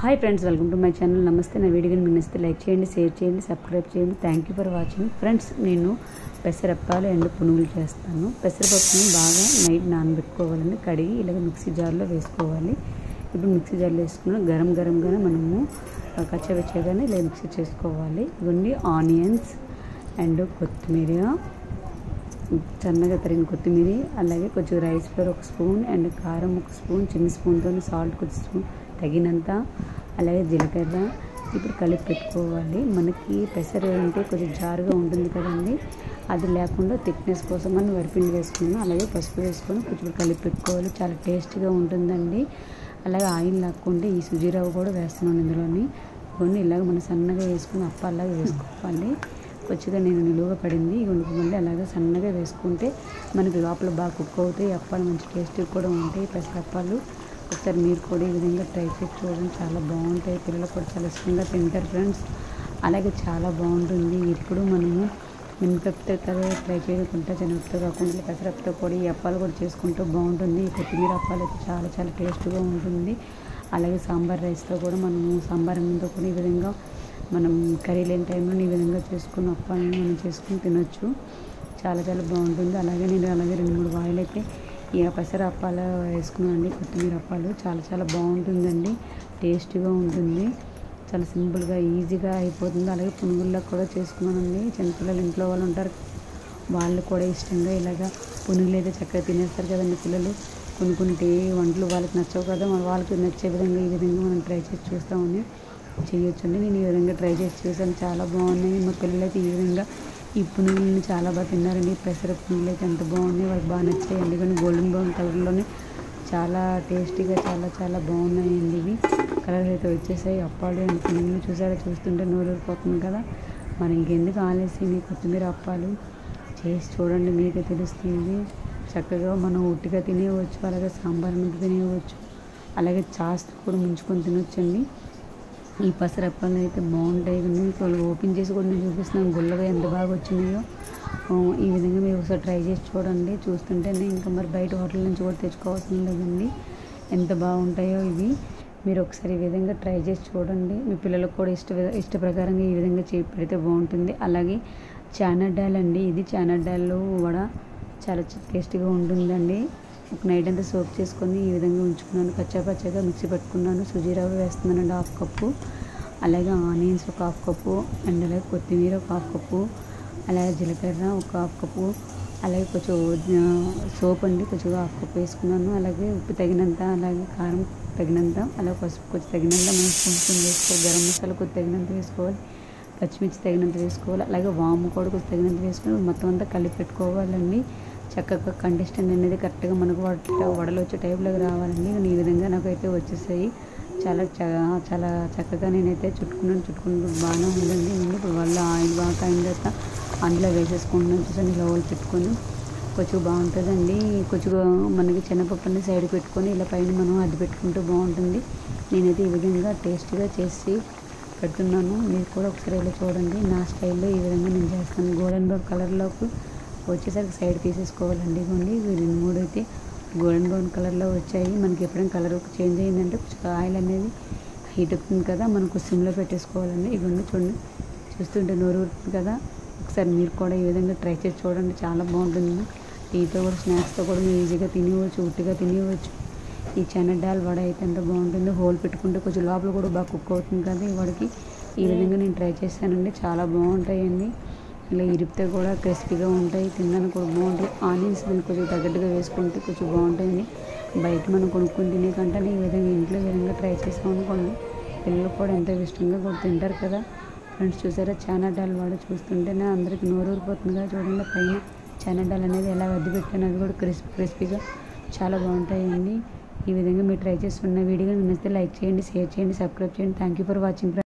Hi friends, welcome to my channel. నమస్తే. నా వీడియోని మీకు నచ్చితే లైక్ చేయండి, షేర్ చేయండి, సబ్స్క్రైబ్ చేయండి. Thank you for watching. Friends, నేను పెసరప్పాలు అండ్ పునుగులు చేస్తాను. పెసరపప్పుని బాగా నైట్ నానబెట్టుకోవాలండి. కడిగి ఇలాగ మిక్సీ జార్లో వేసుకోవాలి. ఇప్పుడు మిక్సీ జార్లో వేసుకుని గరంగానే మనము కచ్చవెచ్చగానే ఇలా మిక్సీ చేసుకోవాలి. ఇవన్నీ ఆనియన్స్ అండ్ కొత్తిమీర, సన్నగా తరిగిన కొత్తిమీర, అలాగే కొంచెం రైస్ ఫ్లోర్ 1 స్పూన్ అండ్ కారం 1 స్పూన్, చిన్న స్పూన్తో సాల్ట్ కొంచెం స్పూన్ తగినంత, అలాగే జీలకర్ర. ఇప్పుడు కలిపి పెట్టుకోవాలి. మనకి పెసర అంటే కొంచెం జారుగా ఉంటుంది కదండి, అది లేకుండా థిక్నెస్ కోసం మనం వరిపిండి వేసుకున్నాం. అలాగే పసుపు వేసుకొని కొంచెం కలిపి పెట్టుకోవాలి. చాలా టేస్ట్గా ఉంటుందండి. అలాగే ఆయిల్ లాక్కుంటే ఈ సుజీరవ్వ కూడా వేస్తున్నాను ఇందులోని. కొన్ని ఇలాగ మనం సన్నగా వేసుకుని అప్పాలాగా వేసుకోవాలి. కొద్దిగా నేను నిలువుగా పడింది మళ్ళీ అలాగే సన్నగా వేసుకుంటే మనకి లోపల బాగా కుక్ అవుతాయి. అప్పాలు మంచి టేస్ట్గా కూడా ఉంటాయి పెసరప్పాలు. ఒకసారి మీరు కూడా ఈ విధంగా ట్రై చేసి చూడండి, చాలా బాగుంటాయి. పిల్లలు కూడా చాలా ఇష్టంగా తింటారు ఫ్రెండ్స్. అలాగే చాలా బాగుంటుంది. ఇప్పుడు మనము మినపప్పుతో కదా ట్రై చేయకుండా, శనగతో కాకుండా పెసరప్పుతో కూడా ఈ అప్పాలు కూడా చేసుకుంటూ బాగుంటుంది. ఈ కొత్తిమీర అప్పాలు అయితే చాలా చాలా టేస్ట్గా ఉంటుంది. అలాగే సాంబార్ రైస్తో కూడా మనము సాంబార్ అన్నంతో కూడా ఈ విధంగా మనం కర్రీ లేని టైంలో ఈ విధంగా చేసుకుని అప్పాలను మనం చేసుకుని తినొచ్చు. చాలా చాలా బాగుంటుంది. అలాగే నేను 2-3 వాయిలు అయితే ఈ పెసర అప్పాలు వేసుకున్నానండి. కొత్తిమీర అప్పాలు చాలా చాలా బాగుంటుందండి, టేస్ట్గా ఉంటుంది. చాలా సింపుల్గా ఈజీగా అయిపోతుంది. అలాగే పునుగుల్లో కూడా చేసుకున్నానండి. చిన్నపిల్లలు ఇంట్లో వాళ్ళు ఉంటారు, వాళ్ళు కూడా ఇష్టంగా ఇలాగా పునుగులు అయితే చక్కగా తినేస్తారు కదండి పిల్లలు. కొన్ని వంటలు వాళ్ళకి నచ్చవు కదా, వాళ్ళకి నచ్చే విధంగా ఈ విధంగా మనం ట్రై చేసి చూస్తామని చేయొచ్చండి. నేను ఈ విధంగా ట్రై చేసి చూసాను, చాలా బాగున్నాయి. మా పిల్లలు అయితే ఈ విధంగా ఈ పునుగులను చాలా బాగా తిన్నారండి. పెసర పునుగులు అయితే ఎంత బాగున్నాయి, వాళ్ళకి బాగా నచ్చాయండి. కానీ గోల్డెన్ బ్రౌన్ కలర్లోనే చాలా టేస్టీగా చాలా చాలా బాగున్నాయండి. ఇవి కలర్ అయితే వచ్చేసాయి. అప్పాలు అండ్ పునుగులు చూస్తుంటే నోరూరిపోతుంది కదా. మరి ఇంకెందుకు ఆలస్యం, ఈ కొత్తిమీర అప్పాలు చేసి చూడండి, మీకే తెలుస్తుంది. చక్కగా మనం ఉట్టిగా తినేయవచ్చు, అలాగే సాంబార్ అన్నంతో తినేయవచ్చు, అలాగే చాస్తో కూడా ముంచుకొని తినొచ్చండి. ఈ పెసరప్పాలు అయితే బాగుంటాయి. వాళ్ళు ఓపెన్ చేసి కూడా నేను చూపిస్తున్నాను, గుల్లగా ఎంత బాగా వచ్చినాయో. ఈ విధంగా మీరు ఒకసారి ట్రై చేసి చూడండి. చూస్తుంటేనే ఇంకా మరి బయట హోటల్ నుంచి కూడా తెచ్చుకోవాల్సింది లేదండి, ఎంత బాగుంటాయో ఇవి. మీరు ఒకసారి ఈ విధంగా ట్రై చేసి చూడండి. మీ పిల్లలకు కూడా ఇష్ట ప్రకారంగా ఈ విధంగా పెడితే బాగుంటుంది. అలాగే చానా డాల్ అండి, ఇది చానా డాల్లో వడ చాలా టేస్టీగా ఉంటుందండి. ఒక నైట్ అంతా సోప్ చేసుకొని ఈ విధంగా ఉంచుకున్నాను. పచ్చగా మిక్సీ పట్టుకున్నాను. సుజీరవ్వ వేస్తున్నానండి 1/2 కప్పు, అలాగే ఆనియన్స్ 1/2 కప్పు, అండ్ అలాగే కొత్తిమీర 1/2 కప్పు, అలాగే జీలకర్ర 1/2 కప్పు, అలాగే కొంచెం సోప్ అండి కొంచెం 1/2 కప్పు వేసుకున్నాను. అలాగే ఉప్పు తగినంత, అలాగే కారం తగినంత, అలాగే పసుపు కొంచెం తగినంత మనం స్పూన్ వేసుకోవాలి. గరం మసాలా కొంచెం తగినంత వేసుకోవాలి. పచ్చిమిర్చి తగినంత వేసుకోవాలి. అలాగే వాము కూడా కొంచెం తగినంత వేసుకొని మొత్తం అంతా కలిపి పెట్టుకోవాలండి. చక్కగా కండిషన్ అనేది కరెక్ట్గా మనకు వడలు వచ్చే టైప్లోకి రావాలండి. నేను ఈ విధంగా నాకైతే వచ్చేసాయి. చాలా చాలా చక్కగా నేనైతే చుట్టుకుని బాగానే ఉందండి. ఇప్పుడు వాళ్ళ ఆయిల్ బాగా కాయిన తర్వాత అందులో వేసేసుకుంటున్నాను. చూసాను, ఇలా వాళ్ళు పెట్టుకొని కొంచెం బాగుంటుందండి. కొంచెం మనకి శనగపప్పు అన్ని సైడ్ పెట్టుకొని ఇలా పైన మనం అది పెట్టుకుంటూ బాగుంటుంది. నేనైతే ఈ విధంగా టేస్ట్గా చేసి పెడుతున్నాను. మీరు కూడా ఒకసారి ఇలా చూడండి. నా స్టైల్లో ఈ విధంగా నేను చేస్తాను. గోల్డెన్ బ్రౌన్ కలర్లోకి వచ్చేసరికి సైడ్ తీసేసుకోవాలండి. ఇవ్వండి, 2-3 అయితే గోల్డెన్ బ్రౌన్ కలర్లో వచ్చాయి. మనకి ఎప్పుడైనా కలర్ చేంజ్ అయిందంటే కొంచెం ఆయిల్ అనేది హీట్ అవుతుంది కదా, మనకు సిమ్లో పెట్టేసుకోవాలండి. ఇవన్నీ చూస్తుంటే నోరు ఊరుతుంది కదా. ఒకసారి మీరు కూడా ఈ విధంగా ట్రై చేసి చూడండి, చాలా బాగుంటుంది. టీతో కూడా స్నాక్స్తో కూడా మీరు ఈజీగా తినేయవచ్చు, ఉట్టిగా తినేయవచ్చు. ఈ చనా డాల్ వడ అయితే ఎంత బాగుంటుంది. హోల్ పెట్టుకుంటే కొంచెం లోపల కూడా బాగా కుక్ అవుతుంది కదా ఈ వడకి. ఈ విధంగా నేను ట్రై చేశానండి, చాలా బాగుంటాయండి. ఇలా ఇరిపితే కూడా క్రిస్పీగా ఉంటాయి, తినడానికి కూడా బాగుంటాయి. ఆనియన్స్ దీనికి కొంచెం తగ్గట్టుగా వేసుకుంటే కొంచెం బాగుంటాయండి. బయట మనం కొనుక్కొని తినే కంటే ఈ విధంగా ఇంట్లో ఈ విధంగా ట్రై చేసాం అనుకోండి, పిల్లలు కూడా ఎంతో ఇష్టంగా కూడా తింటారు కదా. ఫ్రెండ్స్, చూసారా చనా డాల్ వడ చూస్తుంటేనే అందరికి నోరు ఊరిపోతుంది కదా. చూడండి, పైన చనా డాల్ అనేది ఎలా వద్దు పెట్టాను, అది కూడా క్రిస్పీగా చాలా బాగుంటాయండి. ఈ విధంగా మీరు ట్రై చేస్తున్న వీడియో నచ్చితే లైక్ చేయండి, షేర్ చేయండి, సబ్స్క్రైబ్ చేయండి. Thank you for watching.